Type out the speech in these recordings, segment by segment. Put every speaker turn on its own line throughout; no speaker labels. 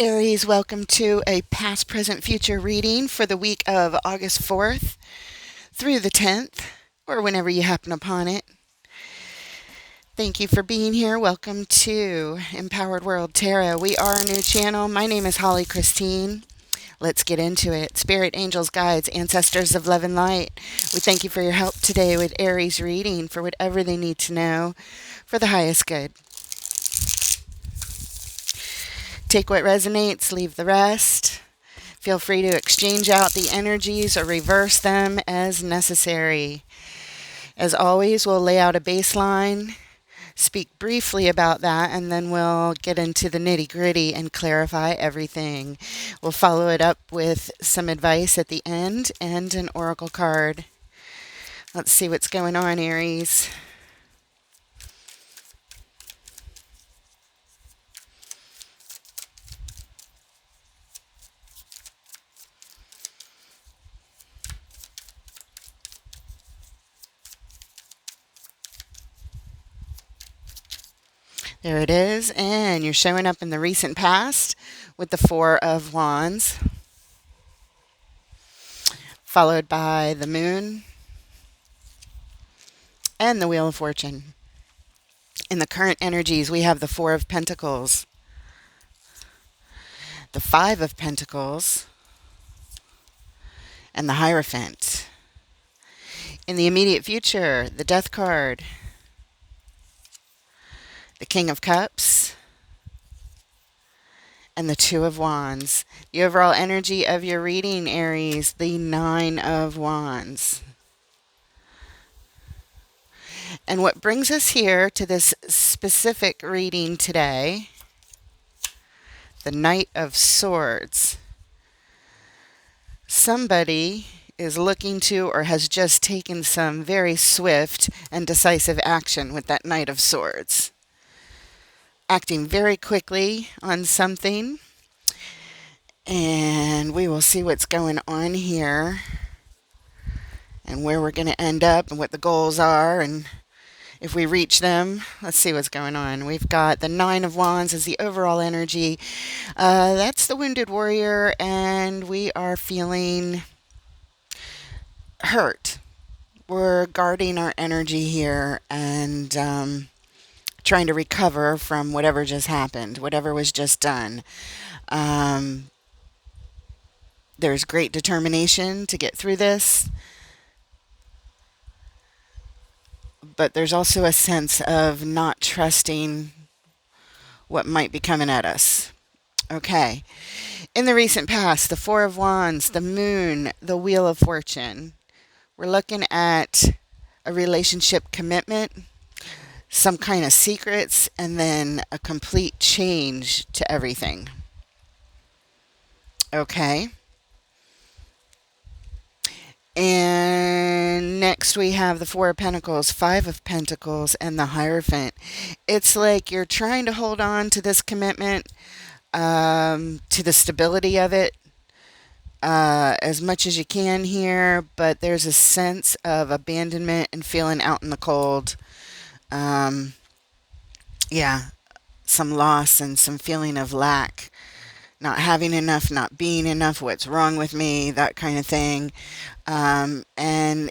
Aries, welcome to a past, present, future reading for the week of August 4th through the 10th, or whenever you happen upon it. Thank you for being here. Welcome to Empowered World Tarot. We are a new channel. My name is Holly Christine. Let's get into it. Spirit, angels, guides, ancestors of love and light, we thank you for your help today with Aries reading for whatever they need to know for the highest good. Take what resonates, leave the rest. Feel free to exchange out the energies or reverse them as necessary. As always, we'll lay out a baseline, speak briefly about that, and then we'll get into the nitty-gritty and clarify everything. We'll follow it up with some advice at the end and an oracle card. Let's see what's going on, Aries. There it is, and you're showing up in the recent past with the Four of Wands, followed by the Moon and the Wheel of Fortune. In the current energies, we have the Four of Pentacles, the Five of Pentacles, and the Hierophant. In the immediate future, the Death card, the King of Cups, and the Two of Wands. The overall energy of your reading, Aries, the Nine of Wands. And what brings us here to this specific reading today, the Knight of Swords. Somebody is looking to or has just taken some very swift and decisive action with that Knight of Swords. Acting very quickly on something. And we will see what's going on here and where we're going to end up and what the goals are and if we reach them. Let's see what's going on. We've got the Nine of Wands as the overall energy. That's the wounded warrior, and we are feeling hurt. We're guarding our energy here and trying to recover from whatever just happened, whatever was just done. There's great determination to get through this, but there's also a sense of not trusting what might be coming at us. Okay. In the recent past, the Four of Wands, the Moon, the Wheel of Fortune. We're looking at a relationship commitment, some kind of secrets, and then a complete change to everything. Okay. And next we have the Four of Pentacles, Five of Pentacles, and the Hierophant. It's like you're trying to hold on to this commitment, to the stability of it, as much as you can here, but there's a sense of abandonment and feeling out in the cold. Yeah, some loss and some feeling of lack. Not having enough, not being enough, what's wrong with me, that kind of thing. And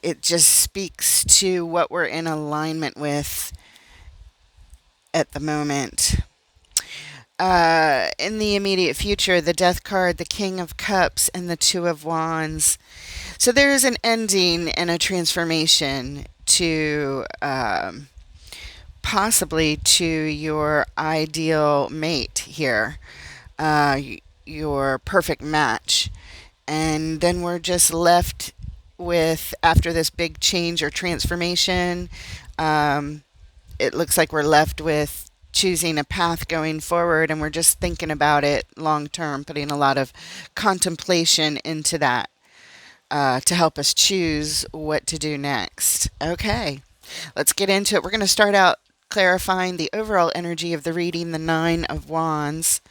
it just speaks to what we're in alignment with at the moment. In the immediate future, the Death card, the King of Cups, and the Two of Wands. So there is an ending and a transformation to possibly to your ideal mate here. Your perfect match. And then we're just left with, after this big change or transformation, it looks like we're left with choosing a path going forward, and we're just thinking about it long term, putting a lot of contemplation into that to help us choose what to do next. Okay, let's get into it. We're going to start out clarifying the overall energy of the reading, the Nine of Wands.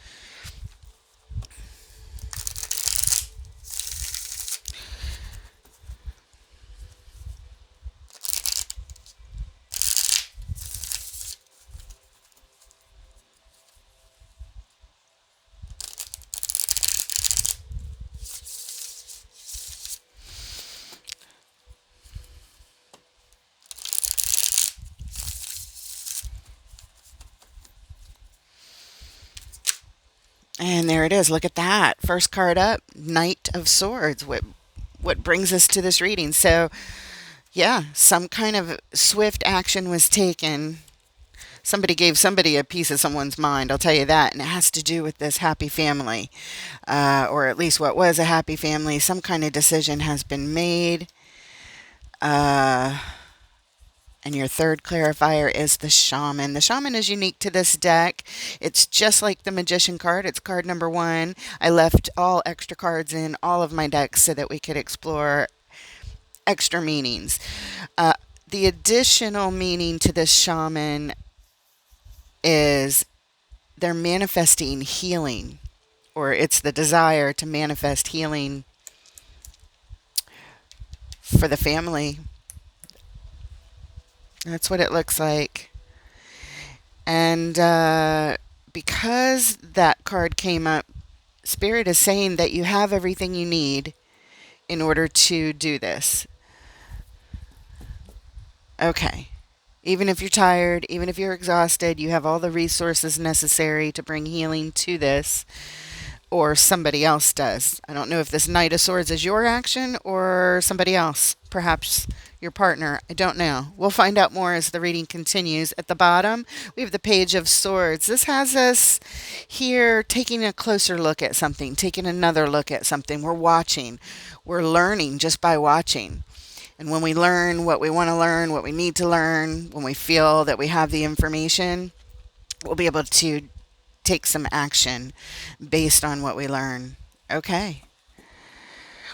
And there it is. Look at that. First card up, Knight of Swords. What brings us to this reading? So, yeah, some kind of swift action was taken. Somebody gave somebody a piece of someone's mind, I'll tell you that. And it has to do with this happy family, or at least what was a happy family. Some kind of decision has been made. Uh, and your third clarifier is the shaman. The shaman is unique to this deck. It's just like the magician card. It's card number one. I left all extra cards in all of my decks so that we could explore extra meanings. Uh, the additional meaning to this shaman is they're manifesting healing, or it's the desire to manifest healing for the family. That's what it looks like. And because that card came up, Spirit is saying that you have everything you need in order to do this. Okay. Even if you're tired, even if you're exhausted, you have all the resources necessary to bring healing to this, or somebody else does. I don't know if this Knight of Swords is your action or somebody else, perhaps your partner. I don't know. We'll find out more as the reading continues. At the bottom, we have the Page of Swords. This has us here taking a closer look at something, taking another look at something. We're watching. We're learning just by watching. And when we learn what we want to learn, what we need to learn, when we feel that we have the information, we'll be able to take some action based on what we learn. Okay.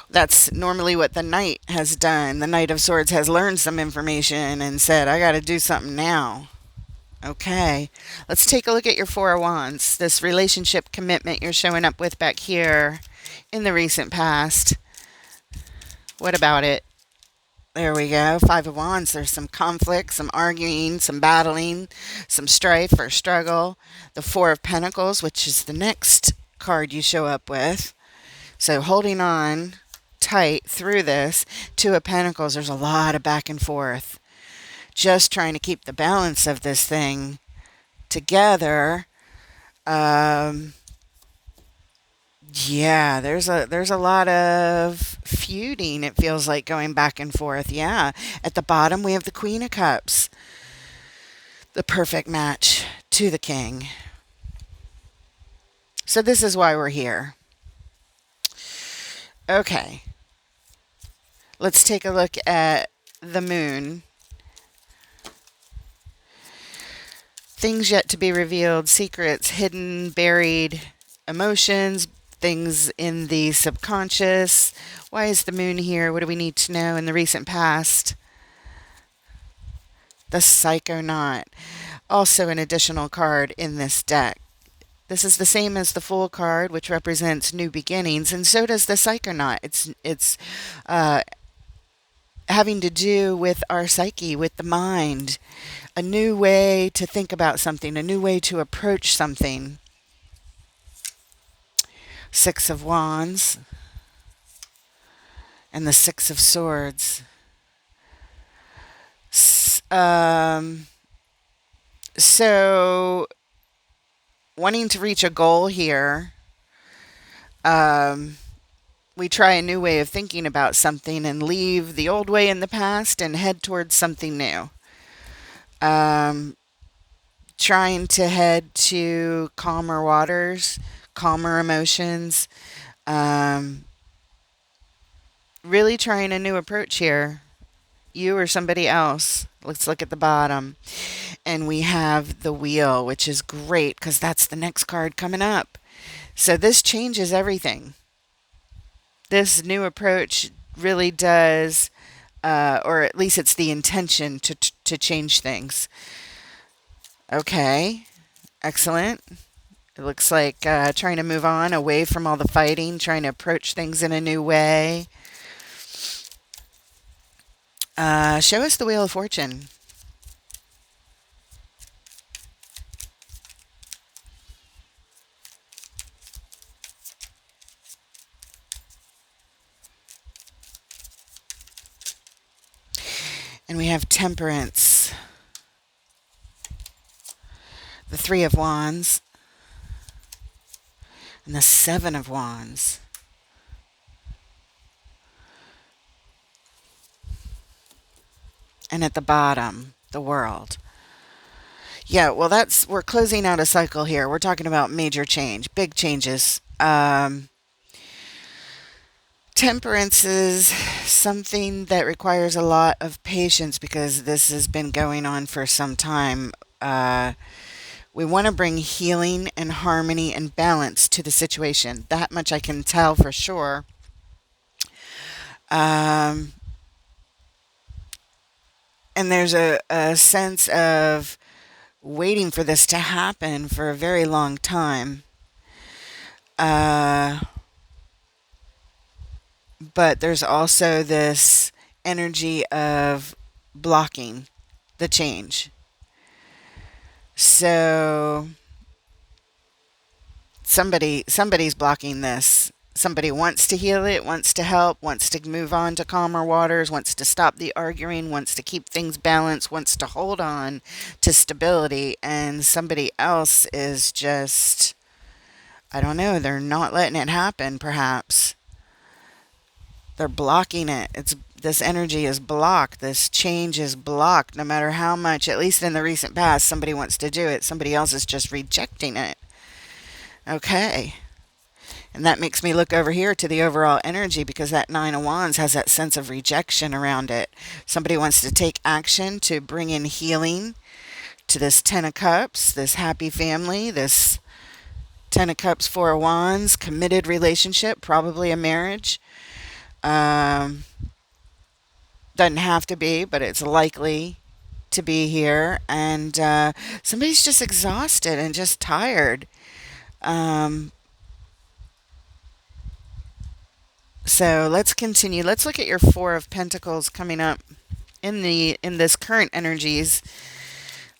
That's normally what the Knight has done. The Knight of Swords has learned some information and said, I got to do something now. Okay. Let's take a look at your Four of Wands. This relationship commitment you're showing up with back here in the recent past. What about it? There we go. Five of Wands. There's some conflict, some arguing, some battling, some strife or struggle. The Four of Pentacles, which is the next card you show up with. So holding on tight through this. Two of Pentacles. There's a lot of back and forth. Just trying to keep the balance of this thing together. Yeah, there's a lot of feuding, it feels like, going back and forth. Yeah. At the bottom we have the Queen of Cups. The perfect match to the King. So this is why we're here. Okay. Let's take a look at the Moon. Things yet to be revealed, secrets, hidden, buried, emotions, things in the subconscious. Why is the Moon here? What do we need to know in the recent past? The Psychonaut. Also an additional card in this deck. This is the same as the Fool card, which represents new beginnings, and so does the Psychonaut. It's having to do with our psyche, with the mind. A new way to think about something, a new way to approach something. Six of Wands and the Six of Swords. So wanting to reach a goal here, we try a new way of thinking about something and leave the old way in the past and head towards something new. Trying to head to calmer waters, calmer emotions. Really trying a new approach here. You or somebody else. Let's look at the bottom. And we have the Wheel, which is great because that's the next card coming up. So this changes everything. This new approach really does, or at least it's the intention to change things. Okay, excellent. It looks like trying to move on away from all the fighting, trying to approach things in a new way. Show us the Wheel of Fortune. And we have Temperance. The Three of Wands. And the Seven of Wands. And at the bottom, the World. Yeah, well, we're closing out a cycle here. We're talking about major change, big changes. Temperance is something that requires a lot of patience because this has been going on for some time. We want to bring healing and harmony and balance to the situation. That much I can tell for sure. Um, and there's a sense of waiting for this to happen for a very long time. Uh, but there's also this energy of blocking the change. So somebody's blocking this. Somebody wants to heal it, wants to help, wants to move on to calmer waters, wants to stop the arguing, wants to keep things balanced, wants to hold on to stability, and somebody else is just, I don't know, they're not letting it happen perhaps. They're blocking it. It's this energy is blocked. This change is blocked no matter how much, at least in the recent past, somebody wants to do it. Somebody else is just rejecting it. Okay. And that makes me look over here to the overall energy because that Nine of Wands has that sense of rejection around it. Somebody wants to take action to bring in healing to this Ten of Cups, this happy family, this Ten of Cups, Four of Wands, committed relationship, probably a marriage. Um, doesn't have to be, but it's likely to be here. And somebody's just exhausted and just tired. Um, So let's continue. Let's look at your Four of Pentacles coming up in this current energies.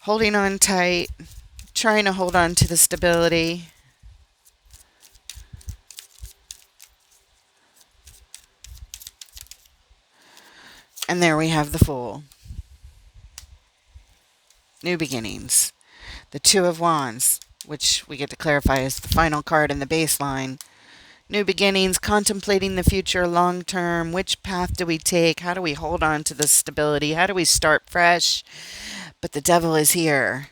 Holding on tight, trying to hold on to the stability. And there we have the Fool. New beginnings. The Two of Wands, which we get to clarify is the final card in the baseline. New beginnings, contemplating the future long term. Which path do we take? How do we hold on to the stability? How do we start fresh? But the devil is here.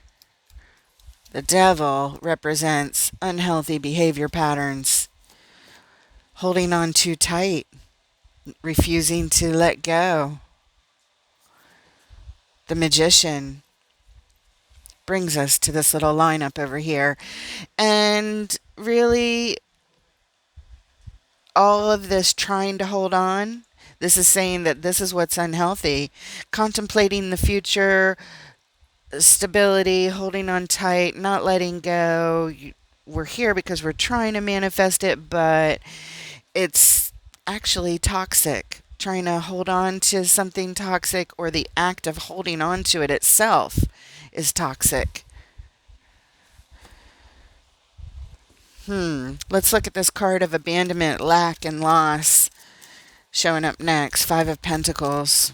The devil represents unhealthy behavior patterns. Holding on too tight. Refusing to let go. The Magician brings us to this little lineup over here. And really, all of this trying to hold on, this is saying that this is what's unhealthy. Contemplating the future, stability, holding on tight, not letting go. We're here because we're trying to manifest it, but it's actually toxic. Trying to hold on to something toxic, or the act of holding on to it itself is toxic. Let's look at this card of abandonment, lack, and loss showing up next. Five of Pentacles.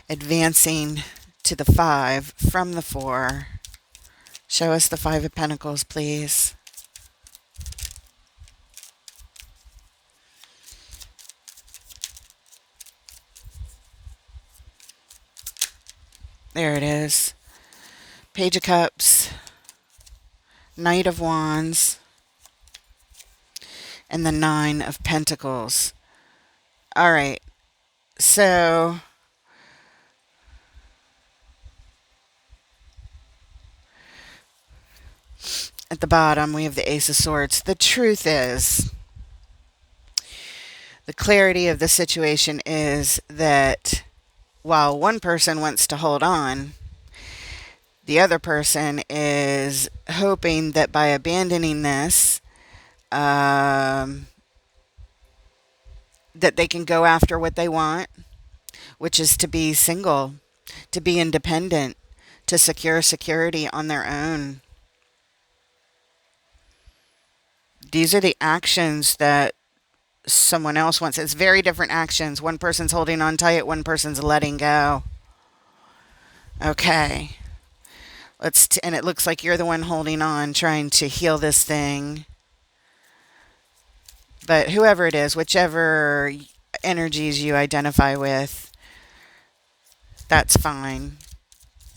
Advancing to the Five from the Four. Show us the Five of Pentacles, please. There it is. Page of Cups. Knight of Wands. And the Nine of Pentacles. All right. So at the bottom, we have the Ace of Swords. The truth is, the clarity of the situation is that while one person wants to hold on, the other person is hoping that by abandoning this, that they can go after what they want, which is to be single, to be independent, to secure security on their own. These are the actions that someone else wants. It's very different actions. One person's holding on tight, one person's letting go. Okay. And it looks like you're the one holding on, trying to heal this thing. But whoever it is, whichever energies you identify with, that's fine.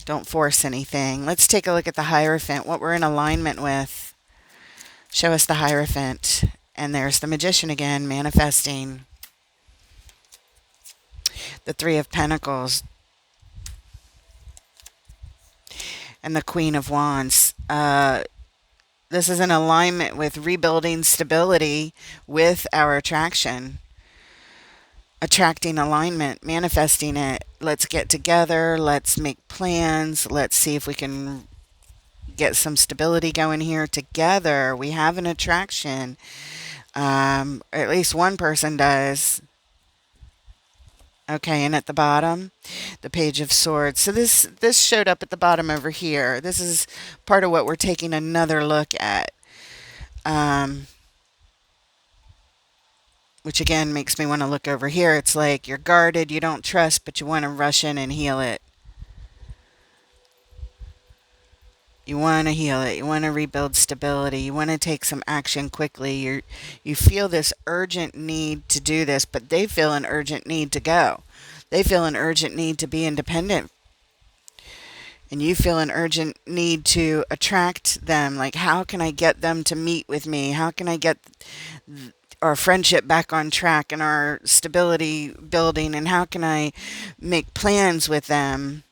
Don't force anything. Let's take a look at the Hierophant, what we're in alignment with. Show us the Hierophant. And there's the Magician again, manifesting. The Three of Pentacles. And the Queen of Wands. This is in alignment with rebuilding stability with our attraction. Attracting alignment, manifesting it. Let's get together. Let's make plans. Let's see if we can get some stability going here together. We have an attraction. At least one person does. Okay, and at the bottom, the Page of Swords. So this showed up at the bottom over here. This is part of what we're taking another look at. Which again makes me want to look over here. It's like you're guarded, you don't trust, but you want to rush in and heal it. You want to heal it. You want to rebuild stability. You want to take some action quickly. You feel this urgent need to do this, but they feel an urgent need to go. They feel an urgent need to be independent. And you feel an urgent need to attract them. Like, how can I get them to meet with me? How can I get our friendship back on track and our stability building? And how can I make plans with them?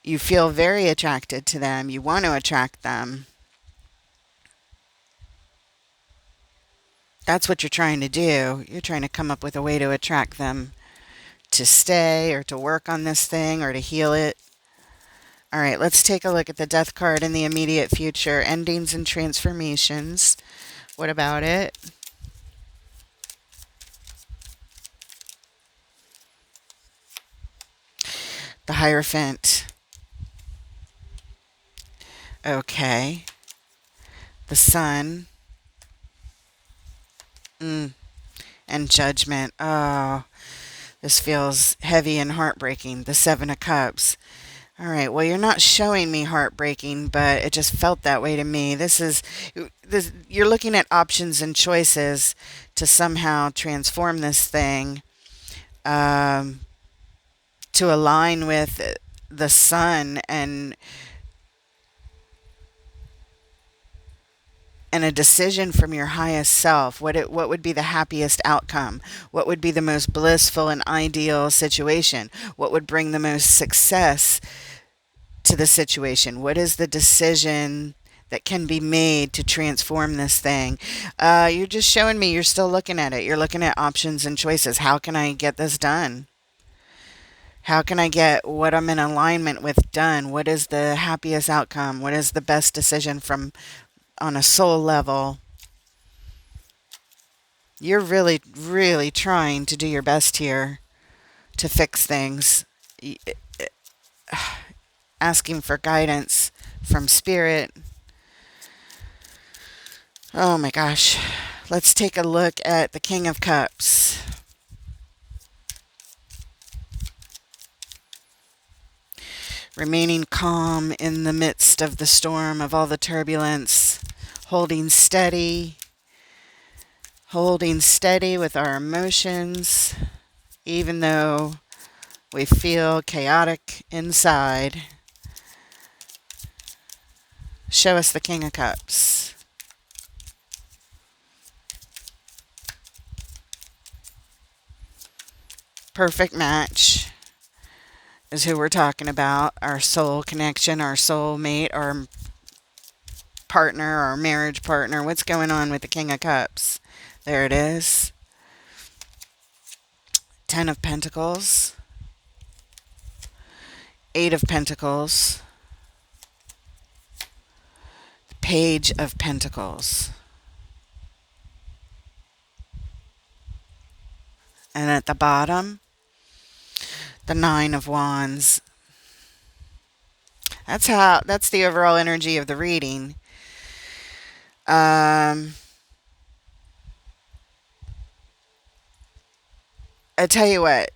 You feel very attracted to them. You want to attract them. That's what you're trying to do. You're trying to come up with a way to attract them to stay or to work on this thing or to heal it. All right, let's take a look at the Death card in the immediate future. Endings and transformations. What about it? The Hierophant. Okay. The Sun. And Judgment. Oh, this feels heavy and heartbreaking. The Seven of Cups. All right. Well, you're not showing me heartbreaking, but it just felt that way to me. You're looking at options and choices to somehow transform this thing, to align with the sun and a decision from your highest self. What would be the happiest outcome? What would be the most blissful and ideal situation? What would bring the most success to the situation? What is the decision that can be made to transform this thing? You're just showing me you're still looking at it. You're looking at options and choices. How can I get this done? How can I get what I'm in alignment with done? What is the happiest outcome? What is the best decision from on a soul level? You're really, really trying to do your best here to fix things. Asking for guidance from spirit. Oh my gosh. Let's take a look at the King of Cups. Remaining calm in the midst of the storm, of all the turbulence. Holding steady with our emotions, even though we feel chaotic inside. Show us the King of Cups. Perfect match is who we're talking about. Our soul connection, our soul mate, our partner, our marriage partner. What's going on with the King of Cups? There it is. Ten of Pentacles. Eight of Pentacles. The Page of Pentacles. And at the bottom, the Nine of Wands. That's the overall energy of the reading. I tell you what,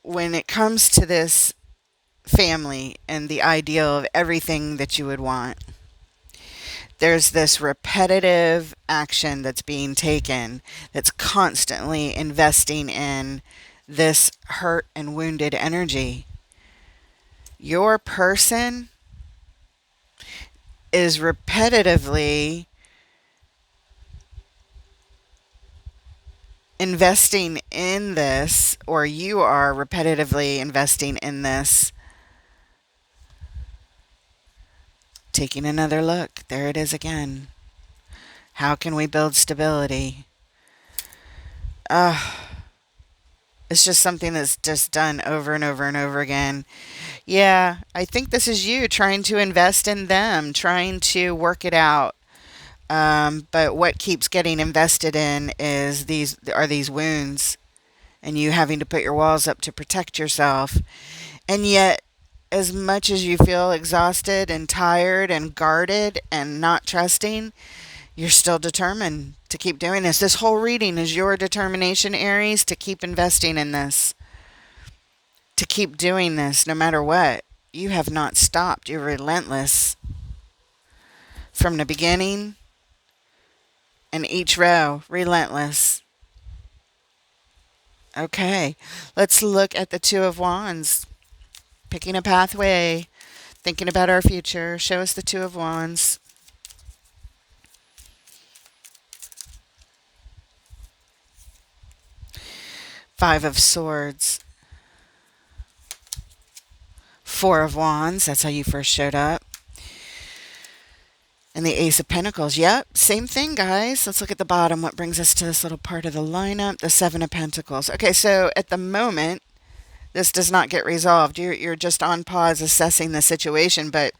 when it comes to this family and the ideal of everything that you would want. There's this repetitive action that's being taken that's constantly investing in this hurt and wounded energy. Your person is repetitively investing in this, or you are repetitively investing in this. Taking another look. There it is again. How can we build stability? It's just something that's just done over and over and over again. Yeah, I think this is you trying to invest in them, trying to work it out. But what keeps getting invested in is these wounds, and you having to put your walls up to protect yourself. And yet, as much as you feel exhausted and tired and guarded and not trusting, you're still determined to keep doing this. This whole reading is your determination, Aries, to keep investing in this, to keep doing this no matter what. You have not stopped. You're relentless from the beginning and each row, relentless. Okay, let's look at the Two of Wands. Picking a pathway, thinking about our future. Show us the Two of Wands. Five of Swords. Four of Wands. That's how you first showed up. And the Ace of Pentacles. Yep, same thing, guys. Let's look at the bottom. What brings us to this little part of the lineup? The Seven of Pentacles. Okay, so at the moment, this does not get resolved. You're just on pause assessing the situation, but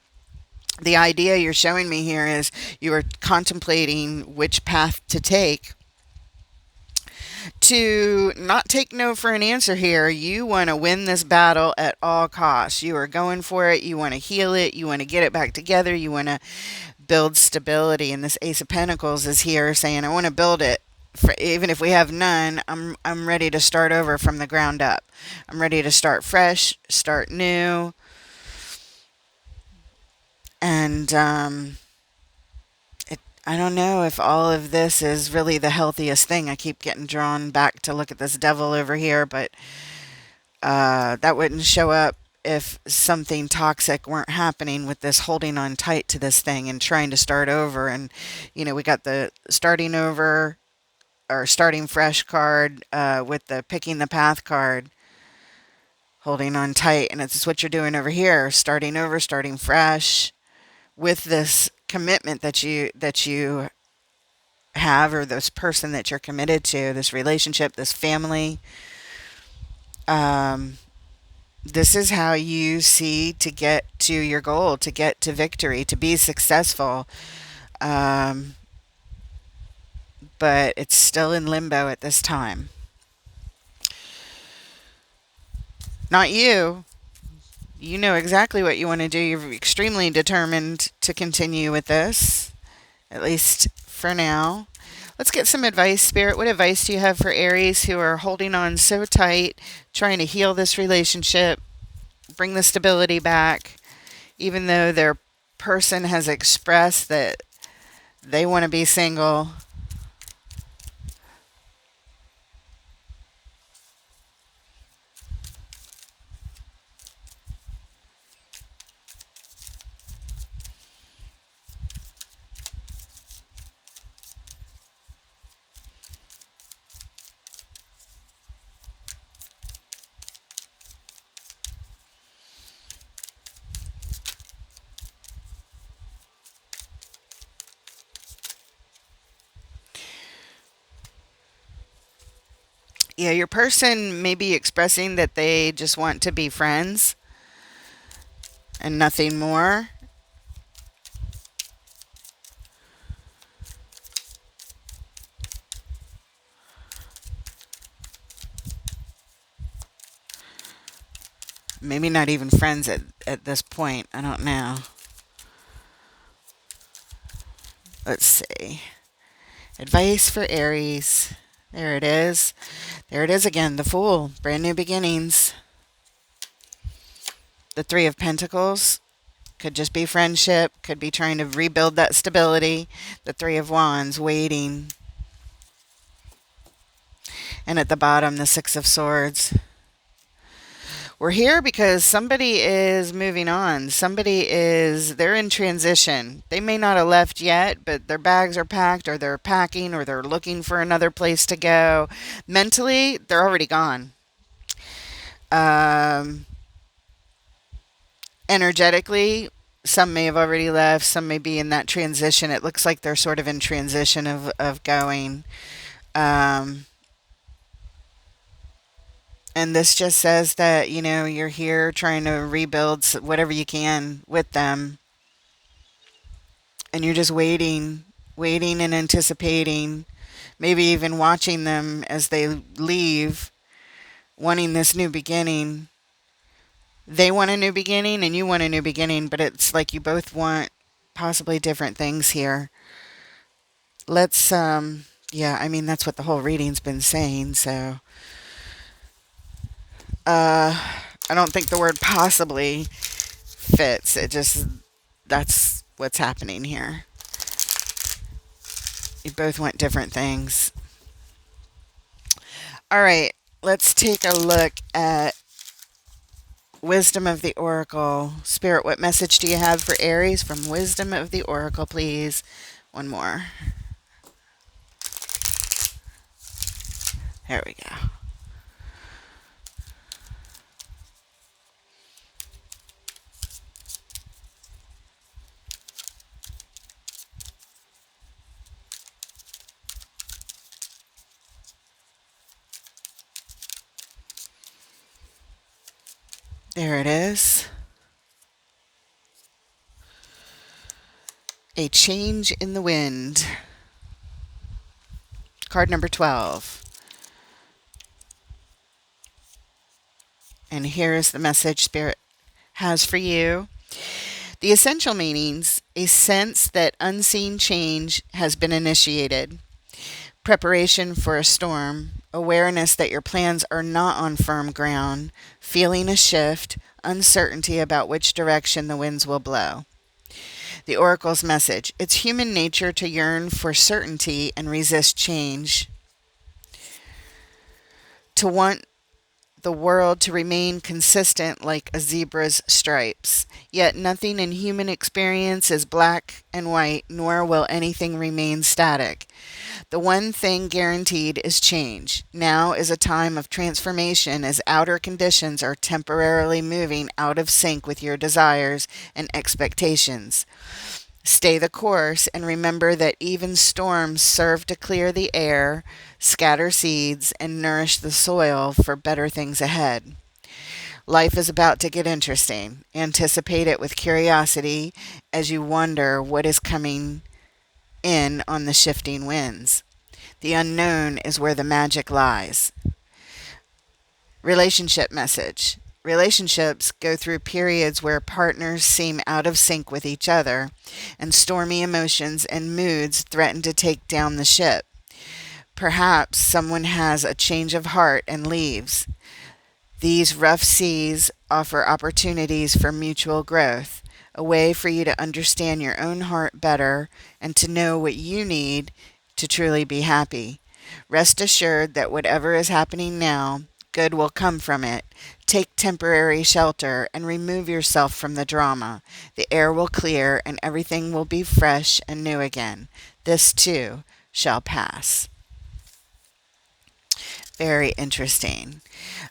the idea you're showing me here is you are contemplating which path to take. To not take no for an answer here. You want to win this battle at all costs. You are going for it. You want to heal it. You want to get it back together. You want to build stability. And this Ace of Pentacles is here saying, I want to build it. Even if we have none, I'm ready to start over from the ground up. I'm ready to start fresh, start new. And I don't know if all of this is really the healthiest thing. I keep getting drawn back to look at this devil over here, but that wouldn't show up if something toxic weren't happening with this holding on tight to this thing and trying to start over. And, we got the starting over or starting fresh card with the picking the path card, holding on tight. And it's what you're doing over here, starting over, starting fresh with this commitment that you have, or this person that you're committed to, this relationship, this family. This is how you see to get to your goal, to get to victory, to be successful. But it's still in limbo at this time. Not you. You know exactly what you want to do. You're extremely determined to continue with this, at least for now. Let's get some advice, Spirit. What advice do you have for Aries who are holding on so tight, trying to heal this relationship, bring the stability back, even though their person has expressed that they want to be single? Yeah, your person may be expressing that they just want to be friends and nothing more. Maybe not even friends at this point. I don't know. Let's see. Advice for Aries. There it is. There it is again. The Fool. Brand new beginnings. The Three of Pentacles could just be friendship, could be trying to rebuild that stability. The Three of Wands, waiting. And at the bottom, the Six of Swords. We're here because somebody is moving on. They're in transition. They may not have left yet, but their bags are packed, or they're packing, or they're looking for another place to go. Mentally, they're already gone. Um, Energetically, some may have already left, some may be in that transition. It looks like they're sort of in transition of going. Um, and this just says that, you're here trying to rebuild whatever you can with them. And you're just waiting and anticipating, maybe even watching them as they leave, wanting this new beginning. They want a new beginning and you want a new beginning, but it's like you both want possibly different things here. Let's yeah, I mean that's what the whole reading's been saying, so I don't think the word possibly fits. That's what's happening here. You both want different things. All right, let's take a look at Wisdom of the Oracle. Spirit, what message do you have for Aries from Wisdom of the Oracle, please? One more. There we go. There it is. A change in the wind. Card number 12. And here is the message Spirit has for you. The essential meanings: a sense that unseen change has been initiated. Preparation for a storm. Awareness that your plans are not on firm ground. Feeling a shift. Uncertainty about which direction the winds will blow. The Oracle's message: it's human nature to yearn for certainty and resist change. To want the world to remain consistent like a zebra's stripes. Yet nothing in human experience is black and white, nor will anything remain static. The one thing guaranteed is change. Now is a time of transformation as outer conditions are temporarily moving out of sync with your desires and expectations. Stay the course and remember that even storms serve to clear the air, scatter seeds, and nourish the soil for better things ahead. Life is about to get interesting. Anticipate it with curiosity as you wonder what is coming in on the shifting winds. The unknown is where the magic lies. Relationship message. Relationships go through periods where partners seem out of sync with each other, and stormy emotions and moods threaten to take down the ship. Perhaps someone has a change of heart and leaves. These rough seas offer opportunities for mutual growth, a way for you to understand your own heart better and to know what you need to truly be happy. Rest assured that whatever is happening now, good will come from it. Take temporary shelter and remove yourself from the drama. The air will clear and everything will be fresh and new again. This too shall pass. Very interesting.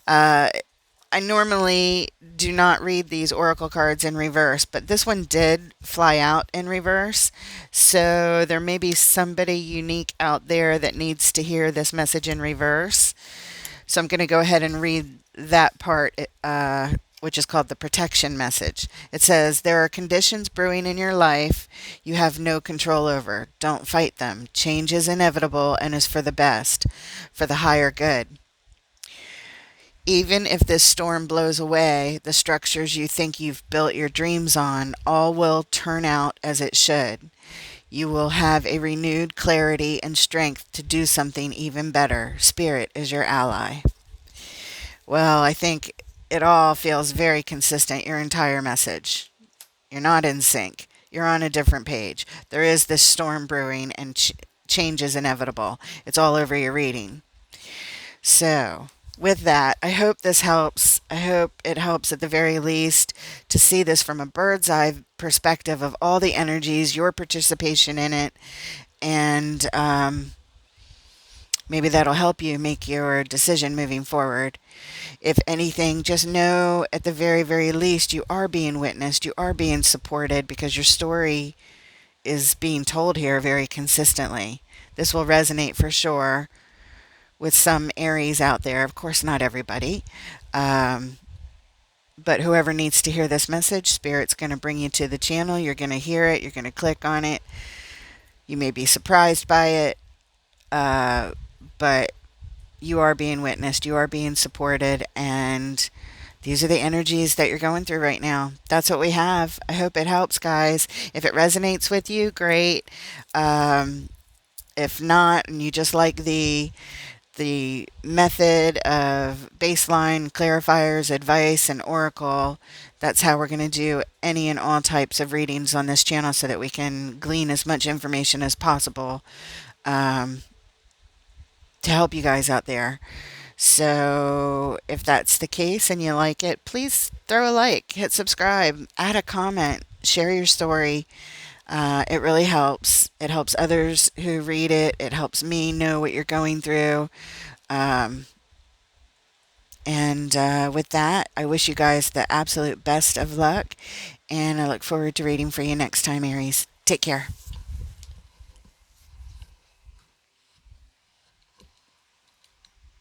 I normally do not read these oracle cards in reverse, but this one did fly out in reverse. So there may be somebody unique out there that needs to hear this message in reverse. So I'm going to go ahead and read that part, which is called the protection message. It says, there are conditions brewing in your life you have no control over. Don't fight them. Change is inevitable and is for the best, for the higher good. Even if this storm blows away, the structures you think you've built your dreams on, all will turn out as it should. You will have a renewed clarity and strength to do something even better. Spirit is your ally. Well, I think it all feels very consistent, your entire message. You're not in sync. You're on a different page. There is this storm brewing, and change is inevitable. It's all over your reading. So, with that, I hope this helps. I hope it helps at the very least to see this from a bird's eye perspective of all the energies, your participation in it, and maybe that'll help you make your decision moving forward. If anything, just know at the very, very least you are being witnessed, you are being supported because your story is being told here very consistently. This will resonate for sure with some Aries out there. Of course, not everybody. Um, but whoever needs to hear this message, Spirit's going to bring you to the channel. You're going to hear it. You're going to click on it. You may be surprised by it, but you are being witnessed. You are being supported. And these are the energies that you're going through right now. That's what we have. I hope it helps, guys. If it resonates with you, great. Um, if not, and you just like the method of baseline clarifiers, advice, and oracle, that's how we're going to do any and all types of readings on this channel so that we can glean as much information as possible um, to help you guys out there. So if that's the case and you like it, please throw a like, hit subscribe, add a comment, share your story. It really helps. It helps others who read it. It helps me know what you're going through. Um, and with that, I wish you guys the absolute best of luck. And I look forward to reading for you next time, Aries. Take care.